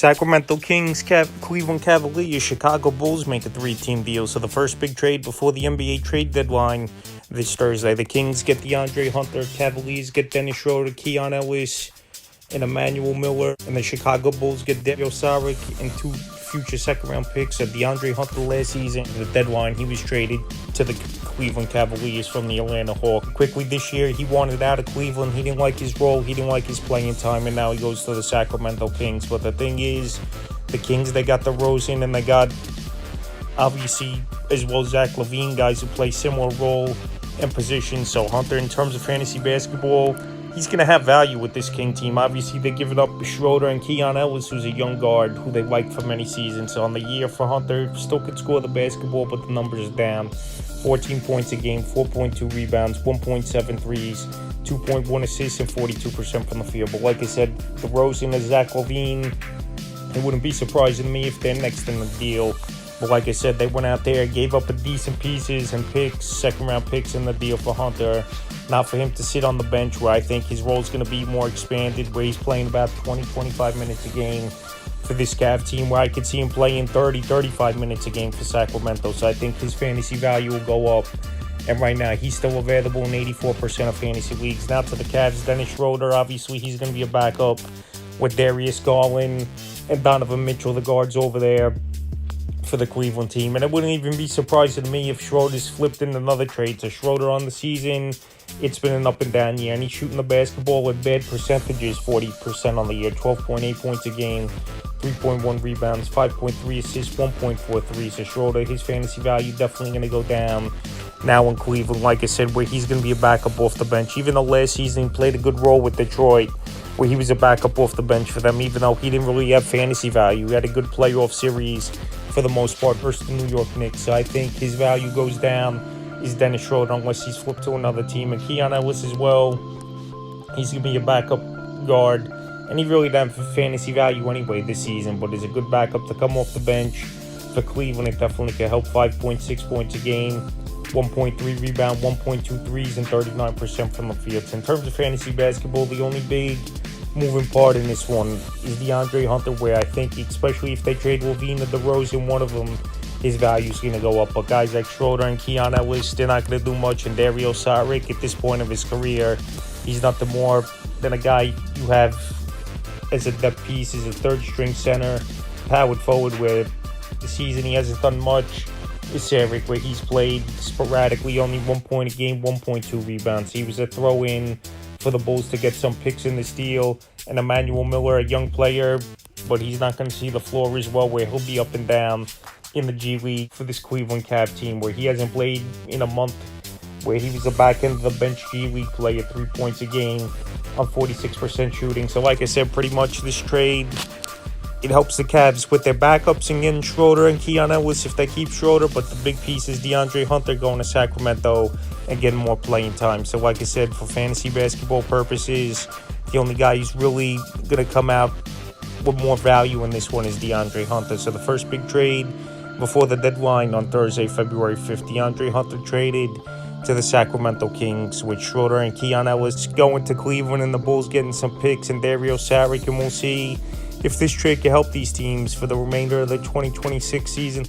Sacramento Kings, Cleveland Cavaliers, Chicago Bulls make a 3-team deal. So the first big trade before the NBA trade deadline this Thursday. The Kings get Deandre Hunter, Cavaliers get Dennis Schroder, Keon Ellis, and Emmanuel Miller. And the Chicago Bulls get Deandre and 2 future second-round picks. So Deandre Hunter last season, the deadline, he was traded to the Cleveland Cavaliers from the Atlanta Hawks. Quickly this year, he wanted out of Cleveland. He didn't like his role. He didn't like his playing time, and now he goes to the Sacramento Kings. But the thing is, the Kings, they got DeRozan, and they got, obviously, as well, Zach LaVine, guys who play similar role and position. So Hunter, in terms of fantasy basketball, he's going to have value with this King team. Obviously, they're giving up Schroder and Keon Ellis, who's a young guard who they like for many seasons. So on the year for Hunter, still could score the basketball, but the numbers are down. 14 points a game, 4.2 rebounds, 1.7 threes, 2.1 assists, and 42% from the field. But like I said, DeRozan and Zach LaVine, it wouldn't be surprising to me if they're next in the deal. But like I said, they went out there, gave up a decent pieces and picks, second-round picks in the deal for Hunter. Not for him to sit on the bench, where I think his role is going to be more expanded, where he's playing about 20-25 minutes a game for this Cav team, where I could see him playing 30-35 minutes a game for Sacramento. So I think his fantasy value will go up. And right now, he's still available in 84% of fantasy leagues. Now to the Cavs, Dennis Schroder, obviously he's going to be a backup with Darius Garland and Donovan Mitchell, the guards over there for the Cleveland team. And it wouldn't even be surprising to me if Schroder's flipped in another trade. So Schroder on the season, it's been an up and down year, and he's shooting the basketball with bad percentages, 40% on the year, 12.8 points a game, 3.1 rebounds, 5.3 assists, 1.4 threes. So Schroder, his fantasy value definitely going to go down now in Cleveland, like I said, where he's going to be a backup off the bench. Even though last season he played a good role with Detroit, where he was a backup off the bench for them, even though he didn't really have fantasy value. He had a good playoff series for the most part versus the New York Knicks. So I think his value goes down is Dennis Schroder unless he's flipped to another team. And Keon Ellis as well, he's going to be a backup guard. And he really doesn't have fantasy value anyway this season, but is a good backup to come off the bench for Cleveland. It definitely can help. 5.6 points a game, 1.3 rebound, 1.2 threes, and 39% from the field. So in terms of fantasy basketball, the only big moving part in this one is Deandre Hunter, where I think, especially if they trade LaVine or DeRozan, one of them, his value is going to go up. But guys like Schroder and Keon Ellis, they're not going to do much. And Dario Saric, at this point of his career, he's nothing more than a guy you have as a depth piece, as a third-string center, powered forward, where the season he hasn't done much. Is Saric, where he's played sporadically, only 1 point a game, 1.2 rebounds. He was a throw-in for the Bulls to get some picks in this deal. And Emmanuel Miller, a young player, but he's not going to see the floor as well, where he'll be up and down in the G League for this Cleveland Cav team, where he hasn't played in a month, where he was a back end of the bench G League player, 3 points a game on 46% shooting. So like I said, pretty much this trade, it helps the Cavs with their backups and getting Schroder and Keon Ellis if they keep Schroder. But the big piece is Deandre Hunter going to Sacramento and getting more playing time. So like I said, for fantasy basketball purposes, the only guy who's really going to come out with more value in this one is Deandre Hunter. So the first big trade before the deadline on Thursday, February 5th, Deandre Hunter traded to the Sacramento Kings, with Schroder and Keon Ellis going to Cleveland, and the Bulls getting some picks and Dario Saric, and we'll see if this trade can help these teams for the remainder of the 2026 season.